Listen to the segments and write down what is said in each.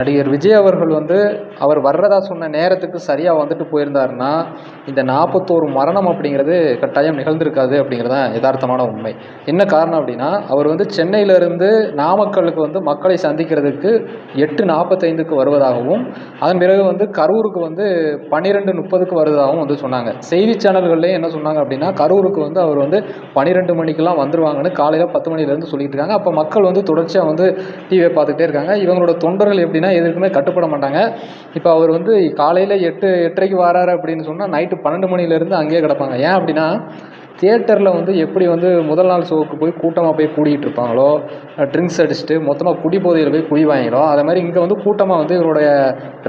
நடிகர் விஜய் அவர்கள் அவர் வர்றதா சொன்ன நேரத்துக்கு சரியாக வந்துட்டு போயிருந்தாருன்னா இந்த 41 மரணம் அப்படிங்கிறது கட்டாயம் நிகழ்ந்திருக்காது அப்படிங்கிறது தான் யதார்த்தமான உண்மை. என்ன காரணம் அப்படின்னா, அவர் சென்னையிலேருந்து நாமக்கலுக்கு மக்களை சந்திக்கிறதுக்கு 8:45க்கு வருவதாகவும், அதன் பிறகு கரூருக்கு 12:30க்கு வருவதாகவும் சொன்னாங்க. செய்தி சேனல்கள்லேயும் என்ன சொன்னாங்க அப்படின்னா, கரூருக்கு அவர் 12 மணிக்கெல்லாம் வந்துருவாங்கன்னு காலையில் 10 மணிலேருந்து சொல்லிட்டு இருக்காங்க. அப்போ மக்கள் தொடர்ச்சியாக டிவியை பார்த்துக்கிட்டே இருக்காங்க. இவங்களோட தொண்டர்கள் எப்படின்னா எதுக்குமே கட்டுப்பட மாட்டாங்க. இப்போ அவர் காலையில் 8:30க்கு வராரு அப்படின்னு சொன்னால் நைட்டு 12 மணிலேருந்து அங்கேயே கிடப்பாங்க. ஏன் அப்படின்னா, தியேட்டரில் எப்படி முதல் நாள் ஷோவுக்கு போய் கூட்டமாக போய் கூடிகிட்டு இருப்பாங்களோ, ட்ரிங்க்ஸ் அடிச்சுட்டு மொத்தமாக குடிபோதையில் போய் குடிவாங்களோ, அதை மாதிரி இங்கே கூட்டமாக இவருடைய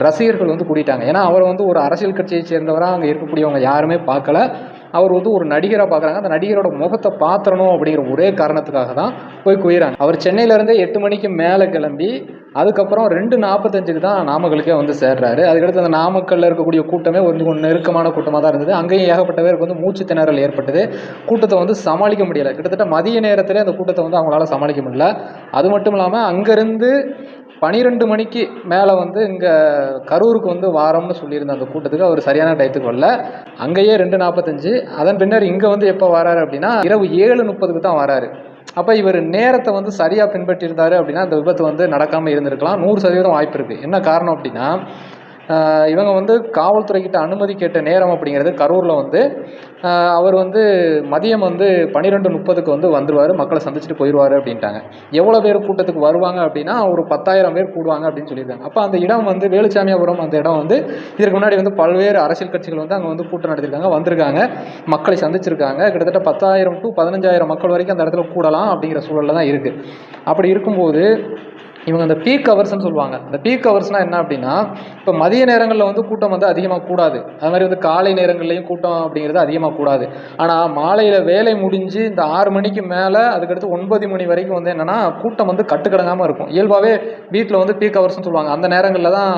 ரசிகர்கள் கூடிட்டாங்க. ஏன்னா அவர் ஒரு அரசியல் கட்சியை சேர்ந்தவராக அங்கே இருக்கக்கூடியவங்க யாருமே பார்க்கல. அவர் ஒரு நடிகராக பார்க்குறாங்க. அந்த நடிகரோட முகத்தை பார்த்துடணும் அப்படிங்கிற ஒரே காரணத்துக்காக தான் போய் குயிறாங்க. அவர் சென்னையிலேருந்தே 8 மணிக்கு மேலே கிளம்பி அதுக்கப்புறம் 2:45க்கு தான் நாமக்கலுக்கே சேர்றாரு. அதுக்கடுத்து அந்த நாமக்கல்லில் இருக்கக்கூடிய கூட்டமே கொஞ்சம் நெருக்கமான கூட்டமாக தான் இருந்தது. அங்கேயும் ஏகப்பட்ட பேருக்கு மூச்சு திணறல் ஏற்பட்டது. கூட்டத்தை சமாளிக்க முடியலை. கிட்டத்தட்ட மதிய நேரத்தில் அந்த கூட்டத்தை அவங்களால சமாளிக்க முடியல. அது மட்டும் இல்லாமல் அங்கேருந்து 12 மணிக்கு மேலே இங்கே கரூருக்கு வாரம்னு சொல்லியிருந்த அந்த கூட்டத்துக்கு அவர் சரியான டயத்துக்கு வரல. அங்கேயே 2:45. அதன் பின்னர் இங்கே எப்போ வராரு அப்படின்னா இரவு 7:30க்கு தான் வராரு. அப்போ இவர் நேரத்தை சரியாக பின்பற்றியிருந்தாரு அப்படின்னா அந்த விபத்து நடக்காமல் இருந்திருக்கலாம். 100% வாய்ப்பு இருக்குது. என்ன காரணம் அப்படின்னா, இவங்க காவல்துறைக்கிட்ட அனுமதி கேட்ட நேரம் அப்படிங்கிறது கரூரில் அவர் மதியம் 12:30க்கு வந்துடுவார், மக்களை சந்திச்சுட்டு போயிடுவார் அப்படின்ட்டாங்க. எவ்வளோ பேர் கூட்டத்துக்கு வருவாங்க அப்படின்னா ஒரு 10,000 பேர் கூடுவாங்க அப்படின்னு சொல்லியிருக்காங்க. அப்போ அந்த இடம் வேலுச்சாமியாபுரம், அந்த இடம் இதற்கு முன்னாடி பல்வேறு அரசியல் கட்சிகள் அங்கே கூட்டம் நடத்திருக்காங்க, வந்திருக்காங்க, மக்களை சந்திச்சிருக்காங்க. கிட்டத்தட்ட 10,000 to 15,000 மக்கள் வரைக்கும் அந்த இடத்துல கூடலாம் அப்படிங்கிற சூழலில் தான் இருக்குது. அப்படி இருக்கும்போது இவங்க அந்த பீக் ஹவர்ஸ்ன்னு சொல்லுவாங்க. அந்த பீக் ஹவர்ஸ்னால் என்ன அப்படின்னா, இப்போ மதிய நேரங்களில் கூட்டம் அதிகமாக கூடாது. அது மாதிரி காலை நேரங்கள்லையும் கூட்டம் அப்படிங்கிறது அதிகமாக கூடாது. ஆனால் மாலையில் வேலை முடிஞ்சு இந்த 6 மணிக்கு மேலே அதுக்கடுத்து 9 மணி வரைக்கும் என்னென்னா கூட்டம் கட்டுக்கடங்காமல் இருக்கும். இயல்பாகவே வீட்டில் பீக் ஹவர்ஸ்ன்னு சொல்லுவாங்க. அந்த நேரங்களில் தான்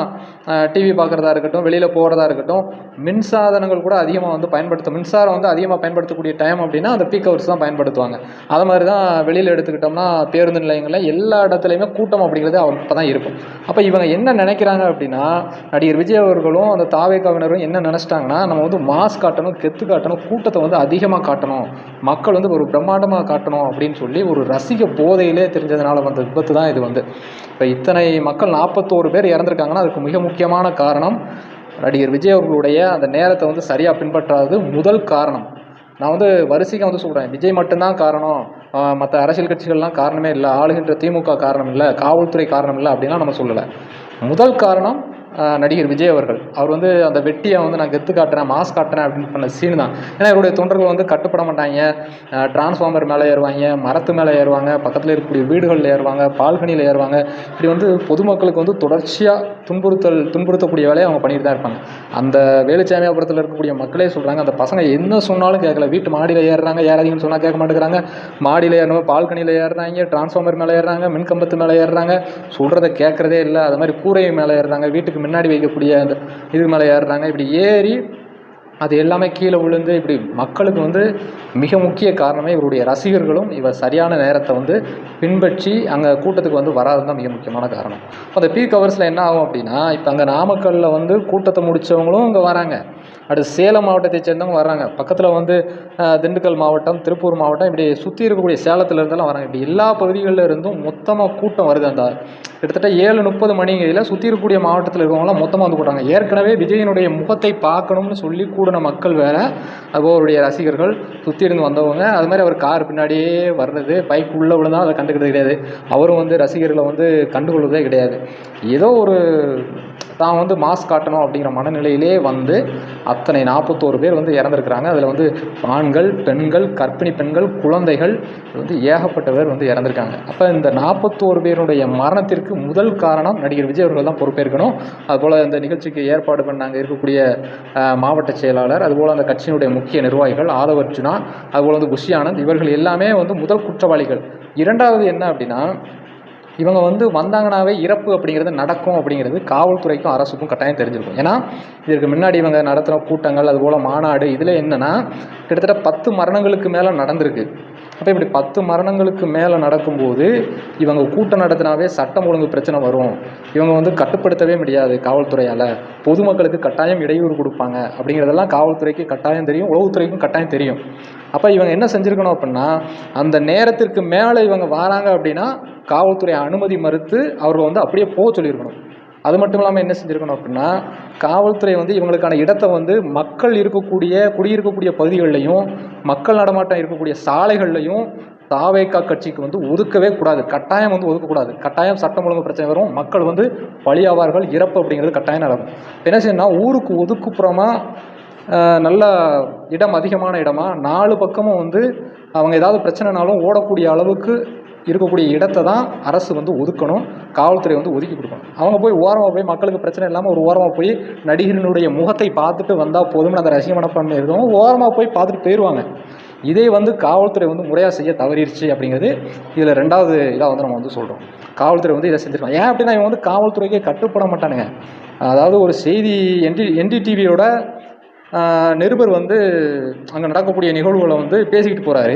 டிவி பார்க்குறதா இருக்கட்டும், வெளியில் போகிறதா இருக்கட்டும், மின்சாதனங்கள் கூட அதிகமாக பயன்படுத்தும். மின்சாரம் அதிகமாக பயன்படுத்தக்கூடிய டைம் அப்படின்னா அந்த பீக் ஹவர்ஸ் தான் பயன்படுத்துவாங்க. அது மாதிரி தான் வெளியில் எடுத்துக்கிட்டோம்னா பேருந்து நிலையங்களில் எல்லா இடத்துலையுமே கூட்டம் அப்படிங்கிறது அப்போ தான் இருக்கும். அப்போ இவங்க என்ன நினைக்கிறாங்க அப்படின்னா, நடிகர் விஜய் அவர்களும் அந்த தாவேக்காவினரும் என்ன நினச்சிட்டாங்கன்னா, நம்ம மாஸ் காட்டணும், கெத்து காட்டணும், கூட்டத்தை அதிகமாக காட்டணும், மக்கள் ஒரு பிரம்மாண்டமாக காட்டணும் அப்படின்னு சொல்லி ஒரு ரசிக போதையிலே தெரிஞ்சதுனால வந்த விபத்து தான் இது. இப்போ இத்தனை மக்கள் 41 பேர் இறந்துருக்காங்கன்னா அதுக்கு மிக முக்கியமான காரணம் நடிகர் விஜய் அவர்களுடைய அந்த நேரத்தை சரியாக பின்பற்றாதது முதல் காரணம். நான் வரிசைக்கு சொல்கிறேன், விஜய் மட்டும்தான் காரணம், மற்ற அரசியல் கட்சிகள்லாம் காரணமே இல்லை, ஆளுகின்ற திமுக காரணம் இல்லை, காவல்துறை காரணம் இல்லை அப்படின்லாம் நம்ம சொல்லலை. முதல் காரணம் நடிகர் விஜய் அவர்கள். அவர் அந்த வெட்டியை நான் கெத்து காட்டுறேன், மாஸ் காட்டுறேன் அப்படின்னு பண்ண சீன் தான். ஏன்னா இவருடைய தொண்டர்கள் கட்டுப்பட மாட்டாங்க, டிரான்ஸ்ஃபார்மர் மேலே ஏறுவாங்க, மரத்து மேலே ஏறுவாங்க, பக்கத்தில் இருக்கக்கூடிய வீடுகளில் ஏறுவாங்க, பால்கனியில் ஏறுவாங்க. இப்படி பொதுமக்களுக்கு தொடர்ச்சியாக துன்புறுத்தக்கூடிய வேலையை அவங்க பண்ணிட்டு தான் இருப்பாங்க. அந்த வேலுச்சாமியாபுரத்தில் இருக்கக்கூடிய மக்களே சொல்கிறாங்க, அந்த பசங்க என்ன சொன்னாலும் கேட்கல. வீட்டு மாடியில் ஏறுறாங்க, ஏறாதீங்கன்னு சொன்னால் கேட்க மாட்டேங்கிறாங்க. மாடியில் ஏறணும், பால்கனியில் ஏறுறாங்க, டிரான்ஸ்ஃபார்மர் மேலே ஏறுறாங்க, மின்கம்பத்து மேலே ஏறுறாங்க, சொல்கிறத கேட்குறதே இல்லை. அது மாதிரி கூரை மேலே ஏறுறாங்க, வீட்டுக்கு முன்னாடி வைக்கக்கூடிய அந்த இது மேலே ஏறுறாங்க. இப்படி ஏறி அது எல்லாமே கீழே விழுந்து இப்படி மக்களுக்கு மிக முக்கிய காரணமே இவருடைய ரசிகர்களும் இவர் சரியான நேரத்தை பின்பற்றி அங்கே கூட்டத்துக்கு வராது தான் மிக முக்கியமான காரணம். அந்த பீக் ஹவர்ஸில் என்ன ஆகும் அப்படின்னா, இப்போ அங்கே நாமக்கல்லில் கூட்டத்தை முடித்தவங்களும் இங்கே வராங்க, அடுத்து சேலம் மாவட்டத்தை சேர்ந்தவங்க வர்றாங்க, பக்கத்தில் திண்டுக்கல் மாவட்டம், திருப்பூர் மாவட்டம், இப்படி சுற்றி இருக்கக்கூடிய சேலத்தில் இருந்தெல்லாம் வராங்க. இப்படி எல்லா பகுதிகளில் இருந்தும் மொத்தமாக கூட்டம் வருது. அந்த கிட்டத்தட்ட 7:30 மணிங்கையில் சுற்றி இருக்கக்கூடிய மாவட்டத்தில் இருக்கவங்களாம் மொத்தமாக கூட்டாங்க. ஏற்கனவே விஜயனுடைய முகத்தை பார்க்கணும்னு சொல்லி கூடின மக்கள் வேறு, அதுபோல் அவருடைய ரசிகர்கள், சுற்றி இருந்து வந்தவங்க, அது மாதிரி அவர் கார் பின்னாடியே வர்றது, பைக் உள்ளே விழுந்தால் அதை கண்டுக்கிறது கிடையாது. அவரும் ரசிகர்களை கண்டுகொள்வதே கிடையாது. ஏதோ ஒரு தான் மாஸ் காட்டணும் அப்படிங்கிற மனநிலையிலே அத்தனை 41 பேர் இறந்துருக்குறாங்க. அதில் ஆண்கள், பெண்கள், கர்ப்பிணி பெண்கள், குழந்தைகள் ஏகப்பட்ட பேர் இறந்துருக்காங்க. அப்போ இந்த 41 பேருடைய மரணத்திற்கு முதல் காரணம் நடிகர் விஜய் அவர்கள் தான் பொறுப்பேற்கணும். அதுபோல் இந்த நிகழ்ச்சிக்கு ஏற்பாடு பண்ணாங்க இருக்கக்கூடிய மாவட்ட செயலாளர், அதுபோல் அந்த கட்சியினுடைய முக்கிய நிர்வாகிகள் ஆதவர்ஜுனா, அதுபோல் குஷி ஆனந்த், இவர்கள் எல்லாமே முதல் குற்றவாளிகள். இரண்டாவது என்ன அப்படின்னா, இவங்க வந்தாங்கனாவே இறப்பு அப்படிங்கிறது நடக்கும் அப்படிங்கிறது காவல்துறைக்கும் அரசுக்கும் கட்டாயம் தெரிஞ்சிருக்கும். ஏன்னா இதற்கு முன்னாடி இவங்க நடத்துகிற கூட்டங்கள், அதுபோல் மாநாடு, இதில் என்னென்னா கிட்டத்தட்ட 10 மரணங்களுக்கு மேலே நடந்திருக்கு. அப்போ இப்படி 10 மரணங்களுக்கு மேலே நடக்கும்போது இவங்க கூட்டம் நடத்தினாவே சட்டம் ஒழுங்கு பிரச்சனை வரும், இவங்க வந்து கட்டுப்படுத்தவே முடியாது காவல்துறையால், பொதுமக்களுக்கு கட்டாயம் இடையூறு கொடுப்பாங்க அப்படிங்கிறதெல்லாம் காவல்துறைக்கு கட்டாயம் தெரியும், உளவுத்துறைக்கும் கட்டாயம் தெரியும். அப்போ இவங்க என்ன செஞ்சுருக்கணும் அப்படின்னா, அந்த நேரத்திற்கு மேலே இவங்க வராங்க அப்படின்னா காவல்துறை அனுமதி மறுத்து அவர்கள் வந்து அப்படியே போக சொல்லியிருக்கணும். அது மட்டும் இல்லாமல் என்ன செஞ்சுருக்கணும் அப்படின்னா, காவல்துறை வந்து இவங்களுக்கான இடத்தை வந்து மக்கள் குடியிருக்கக்கூடிய பகுதிகளிலையும் மக்கள் நடமாட்டம் இருக்கக்கூடிய சாலைகள்லையும் தாவேகா கட்சிக்கு வந்து ஒதுக்கவே கூடாது, கட்டாயம் வந்து ஒதுக்கக்கூடாது. கட்டாயம் சட்டம் ஒழுங்கு பிரச்சனை வரும், மக்கள் வந்து பலியாவார்கள், இறப்பு அப்படிங்கிறது கட்டாயம் நடக்கும். என்ன செய்யணும்னா, ஊருக்கு ஒதுக்குப்புறமாக நல்ல இடம், அதிகமான இடமா 4 பக்கமும் வந்து அவங்க ஏதாவது பிரச்சனைனாலும் ஓடக்கூடிய அளவுக்கு இருக்கக்கூடிய இடத்தை தான் அரசு வந்து ஒதுக்கணும், காவல்துறை வந்து ஒதுக்கி கொடுக்கணும். அவங்க போய் ஓரமாக போய் மக்களுக்கு பிரச்சனை இல்லாமல் ஒரு ஓரமாக போய் நடிகரினுடைய முகத்தை பார்த்துட்டு வந்தால் போதும்னு அந்த ரசிக மனப்பான்மை இருக்கவங்க ஓரமாக போய் பார்த்துட்டு போயிடுவாங்க. இதே வந்து காவல்துறை வந்து முறையாக செய்ய தவறிடுச்சு அப்படிங்கிறது இதில் 2வது இதாக வந்து நம்ம வந்து சொல்கிறோம். காவல்துறை வந்து இதை செஞ்சுருக்காங்க. ஏன் அப்படின்னா இவங்க வந்து காவல்துறைக்கே கட்டுப்பட மாட்டானுங்க. அதாவது ஒரு செய்தி NDTVயோட நிருபர் வந்து அங்கே நடக்கக்கூடிய நிகழ்வுகளை வந்து பேசிக்கிட்டு போகிறாரு.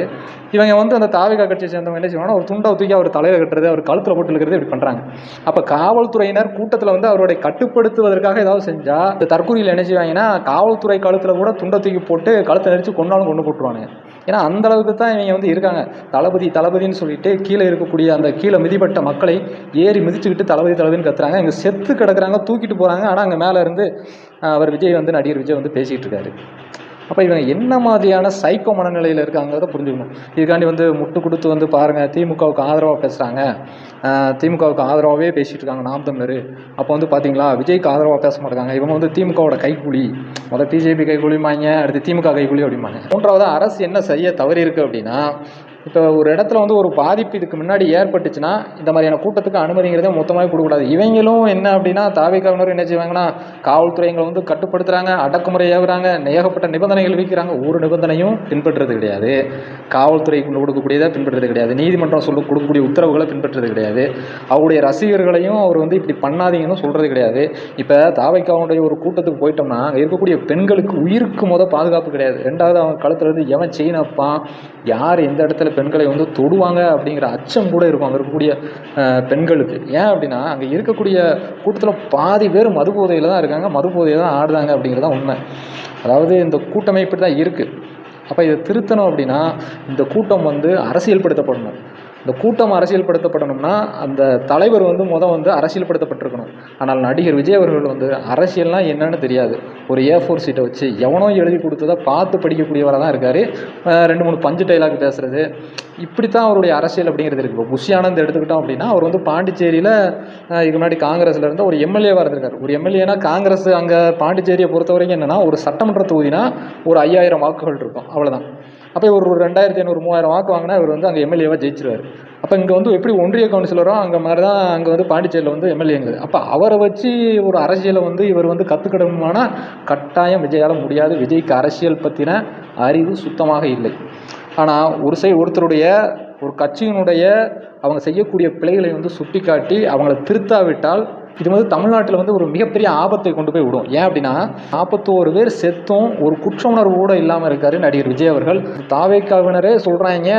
இவங்க வந்து அந்த தாவேகா கட்சியை சேர்ந்தவங்க என்ன செய்வாங்கன்னா, ஒரு துண்டை தூக்கி அவர் தலையில் கட்டுறது, அவர் கழுத்தில் போட்டு இழுக்கிறது இப்படி பண்ணுறாங்க. அப்போ காவல்துறையினர் கூட்டத்தில் வந்து அவருடைய கட்டுப்படுத்துவதற்காக ஏதாவது செஞ்சால் இந்த தற்கொலையில் என்ன செய்வாங்கன்னா, காவல்துறை கழுத்தில் கூட துண்டை தூக்கி போட்டு கழுத்தை நெரிச்சு கொண்டாலும் கொண்டு போட்டுருவானுங்க. ஏன்னா அந்தளவுக்கு தான் இவங்க வந்து இருக்காங்க. தளபதின்னு சொல்லிட்டு கீழே இருக்கக்கூடிய அந்த கீழே மிதிப்பட்ட மக்களை ஏறி மிதிச்சுக்கிட்டு தளபதின்னு கத்துறாங்க. இங்கே செத்து கிடக்குறாங்க, தூக்கிட்டு போகிறாங்க. ஆனால் அங்கே மேலே இருந்து நடிகர் விஜய் வந்து பேசிக்கிட்டு இருக்காரு. அப்போ இவங்க என்ன மாதிரியான சைக்கோ மனநிலையில் இருக்காங்கிறத புரிஞ்சுக்கணும். இதுக்காண்டி வந்து முட்டு கொடுத்து வந்து பாருங்கள், திமுகவுக்கு ஆதரவாக பேசுகிறாங்க, திமுகவுக்கு ஆதரவாகவே பேசிகிட்டு இருக்காங்க நாம் தமிழர். அப்போ வந்து பார்த்தீங்களா, விஜய்க்கு ஆதரவாக பேச மாட்டாங்க, இவங்க வந்து திமுகவோட கைக்கூலி, முதல் பிஜேபி கைக்கூலிமாங்க, அடுத்து திமுக கைக்கூலி அப்படிம்பாங்க. 3வது, அரசு என்ன செய்ய தவறி இருக்குது அப்படின்னா, இப்போ ஒரு இடத்துல வந்து ஒரு பாதிப்பு இதுக்கு முன்னாடி ஏற்பட்டுச்சுன்னா இந்த மாதிரியான கூட்டத்துக்கு அனுமதிங்கிறதே மொத்தமாக கொடுக்கூடாது. இவங்களும் என்ன அப்படின்னா, தாவேகாவினரும் என்ன செய்வாங்கன்னா, காவல்துறைங்களை வந்து கட்டுப்படுத்துகிறாங்க, அடக்குமுறை ஏவுறாங்க, ஏகப்பட்ட நிபந்தனைகள் விதிக்கிறாங்க. ஒரு நிபந்தனையும் பின்பற்றுறது கிடையாது, காவல்துறைக்கு கொடுக்கக்கூடியதை பின்பற்றுறது கிடையாது, நீதிமன்றம் கொடுக்கக்கூடிய உத்தரவுகளை பின்பற்றுறது கிடையாது, அவருடைய ரசிகர்களையும் அவர் வந்து இப்படி பண்ணாதீங்கன்னு சொல்கிறது கிடையாது. இப்போ தாவேகாவுடைய ஒரு கூட்டத்துக்கு போயிட்டோம்னா அங்கே இருக்கக்கூடிய பெண்களுக்கு உயிருக்கு பாதுகாப்பு கிடையாது. 2வது, அவங்க கழுத்துல இருந்து எவன் செயின் வைப்பான், யார் எந்த இடத்துல பெண்களை வந்து தொடுவாங்க அப்படிங்கிற அச்சம் கூட இருக்கும் அங்கே இருக்கக்கூடிய பெண்களுக்கு. ஏன் அப்படின்னா, அங்கே இருக்கக்கூடிய கூட்டத்தில் பாதி பேர் மது போதையில் தான் இருக்காங்க, மது போதையில் தான் ஆடுறாங்க அப்படிங்கிறது தான் உண்மை. அதாவது இந்த கூட்டமே இப்படி தான் இருக்குது. அப்போ இதை திருத்தணும் அப்படின்னா இந்த கூட்டம் வந்து அரசியல்படுத்தப்படணும். இந்த கூட்டம் அரசியல்படுத்தப்படணும்னா அந்த தலைவர் வந்து வந்து அரசியல்படுத்தப்பட்டிருக்கணும். ஆனால் நடிகர் விஜய் அவர்கள் வந்து அரசியல்னால் என்னன்னு தெரியாது, ஒரு A4 சீட்டை வச்சு எவனோ எழுதி கொடுத்ததை பார்த்து படிக்கக்கூடியவராக தான் இருக்கார். 2-3 பஞ்சு டைலாக் பேசுகிறது, இப்படி தான் அவருடைய அரசியல் அப்படிங்கிறது இருக்குது. இப்போ புஷி ஆனந்த் எடுத்துக்கிட்டோம் அப்படின்னா, அவர் வந்து பாண்டிச்சேரியில் இதுக்கு முன்னாடி காங்கிரஸில் இருந்த ஒரு எம்எல்ஏவாக இருந்திருக்காரு. ஒரு எம்எல்ஏனா காங்கிரஸ் அங்கே பாண்டிச்சேரியை பொறுத்த வரைக்கும் என்னென்னா, ஒரு சட்டமன்ற தொகுதினா ஒரு 5000 வாக்குகள் இருக்கும், அவ்வளோதான். அப்போ ஒரு 2500-3000 வாக்கு வாங்கினா இவர் வந்து அங்கே எம்எல்ஏவாக ஜெயிச்சிருவார். அப்போ இங்கே வந்து எப்படி ஒன்றிய கவுன்சிலரோ அங்கே மாதிரி தான் அங்கே வந்து பாண்டிச்சேரியில் வந்து எம்எல்ஏங்கிறது. அப்போ அவரை வச்சு ஒரு அரசியலை வந்து இவர் வந்து கற்றுக்கிடணுமானா கட்டாயம் விஜயால் முடியாது. விஜய்க்கு அரசியல் பற்றின அறிவு சுத்தமாக இல்லை. ஆனால் ஒருத்தருடைய ஒரு கட்சியினுடைய அவங்க செய்யக்கூடிய பிழைகளை வந்து சுட்டி காட்டி அவங்கள திருத்தாவிட்டால் இது வந்து தமிழ்நாட்டில் வந்து ஒரு மிகப்பெரிய ஆபத்தை கொண்டு போய் விடும். ஏன் அப்படின்னா, 41 பேர் செத்தும் ஒரு குற்ற உணர்வு கூட இல்லாமல் இருக்கார் நடிகர் விஜய் அவர்கள். தாவேகாவினரே சொல்கிறாங்க,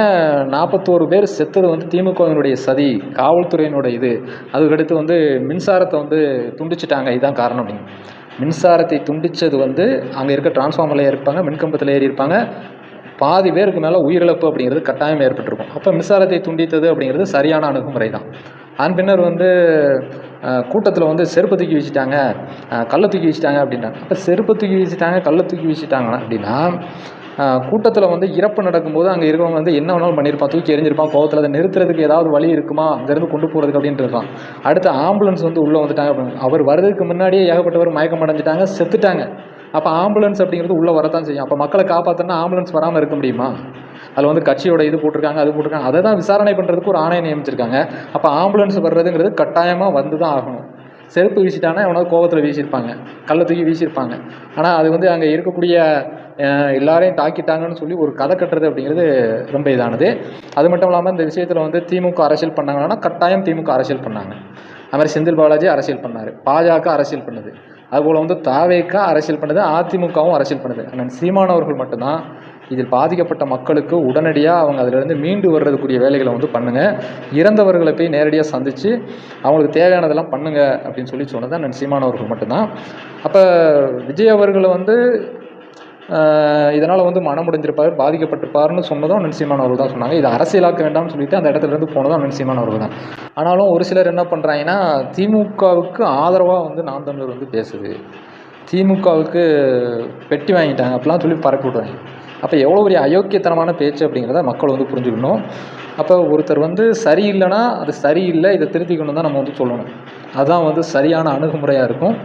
41 பேர் செத்தது வந்து திமுகவினுடைய சதி, காவல்துறையினுடைய இது, அதுக்கடுத்து வந்து மின்சாரத்தை வந்து துண்டிச்சிட்டாங்க, இதுதான் காரணம் அப்படின்னு. மின்சாரத்தை துண்டித்தது வந்து அங்கே இருக்க டிரான்ஸ்ஃபார்மரில் ஏறிப்பாங்க, மின்கம்பத்தில் ஏறி இருப்பாங்க, பாதி பேருக்கு மேலே உயிரிழப்பு அப்படிங்கிறது கட்டாயம் ஏற்பட்டிருக்கும். அப்போ மின்சாரத்தை துண்டித்தது அப்படிங்கிறது சரியான அணுகுமுறை தான். அதன் பின்னர் வந்து கூட்டத்தில் வந்து செருப்பை தூக்கி வீசிட்டாங்க, கல்லை தூக்கி வீசிட்டாங்க அப்படின்றாங்க. அப்போ செருப்பை தூக்கி வீசிட்டாங்க, கல்லை தூக்கி வீசிட்டாங்க அப்படின்னா, கூட்டத்தில் வந்து இறப்பு நடக்கும்போது அங்கே இருக்கவங்க வந்து என்ன வேணாலும் பண்ணியிருப்பான், தூக்கி எறிஞ்சிருப்பான், கோவத்தில் அதை நிறுத்துறதுக்கு ஏதாவது வழி இருக்குமா, அங்கேருந்து கொண்டு போகிறதுக்கு அப்படின்ட்டு இருக்கான். அடுத்து ஆம்புலன்ஸ் வந்து உள்ளே வந்துட்டாங்க அப்படின்னு, அவர் வர்றதுக்கு முன்னாடியே ஏகப்பட்டவர் மயக்கம் அடைஞ்சிட்டாங்க, செத்துட்டாங்க. அப்போ ஆம்புலன்ஸ் அப்படிங்கிறது உள்ளே வரத்தான் செய்யும். அப்போ மக்களை காப்பாற்றினா ஆம்புலன்ஸ் வராமல் இருக்க முடியுமா? அதில் வந்து கட்சியோட இது போட்டிருக்காங்க, அது போட்டிருக்காங்க, அதை தான் விசாரணை பண்ணுறதுக்கு ஒரு ஆணையம் நியமிச்சிருக்காங்க. அப்போ ஆம்புலன்ஸ் வர்றதுங்கிறது கட்டாயமாக வந்து தான் ஆகணும். செருப்பு வீசிட்டாங்கன்னா எவனாவது கோவத்தில் வீசியிருப்பாங்க, கல்லை தூக்கி வீசியிருப்பாங்க. ஆனால் அது வந்து அங்கே இருக்கக்கூடிய எல்லாரையும் தாக்கிட்டாங்கன்னு சொல்லி ஒரு கதை கட்டுறது அப்படிங்கிறது ரொம்ப இதானது. அது மட்டும் இல்லாமல் இந்த விஷயத்தில் வந்து திமுக அரசியல் பண்ணாங்கன்னா கட்டாயம் திமுக அரசியல் பண்ணாங்க. அது மாதிரி செந்தில் பாலாஜி அரசியல் பண்ணார், பாஜக அரசியல் பண்ணுது, அதுபோல் வந்து தாவேகா அரசியல் பண்ணுது, அதிமுகவும் அரசியல் பண்ணுது. ஆனால் சீமானவர்கள் மட்டும்தான் இதில் பாதிக்கப்பட்ட மக்களுக்கு உடனடியாக அவங்க அதிலிருந்து மீண்டு வர்றதுக்குரிய வேலைகளை வந்து பண்ணுங்கள். இறந்தவர்களை போய் நேரடியாக சந்தித்து அவங்களுக்கு தேவையானதெல்லாம் பண்ணுங்கள் அப்படின்னு சொல்லி சொன்னது அண்ணன் சீமான் அவர்கள் மட்டும்தான். அப்போ விஜய் அவர்களை வந்து இதனால் வந்து மனமுடைஞ்சிருப்பார், பாதிக்கப்பட்டிருப்பார்னு சொன்னதும் அண்ணன் சீமான் அவர்கள் தான் சொன்னாங்க. இதை அரசியலாக்க வேண்டாம்னு சொல்லிட்டு அந்த இடத்துலேருந்து போனதும் அண்ணன் சீமான் அவர்கள் தான். ஆனாலும் ஒரு சிலர் என்ன பண்ணுறாங்கன்னா, திமுகவுக்கு ஆதரவாக வந்து நாம் தமிழர் வந்து பேசுது, திமுகவுக்கு பெட்டி வாங்கிட்டாங்க அப்படிலாம் சொல்லி பரப்பி விட்றாங்க. அப்போ எவ்வளோ பெரிய அயோக்கியத்தனமான பேச்சு அப்படிங்கிறத மக்கள் வந்து புரிஞ்சுக்கணும். அப்போ ஒருத்தர் வந்து சரியில்லைன்னா அது சரியில்லை, இதை திருத்திக்கணும் தான் நம்ம வந்து சொல்லணும். அதுதான் வந்து சரியான அணுகுமுறையாக இருக்கும்.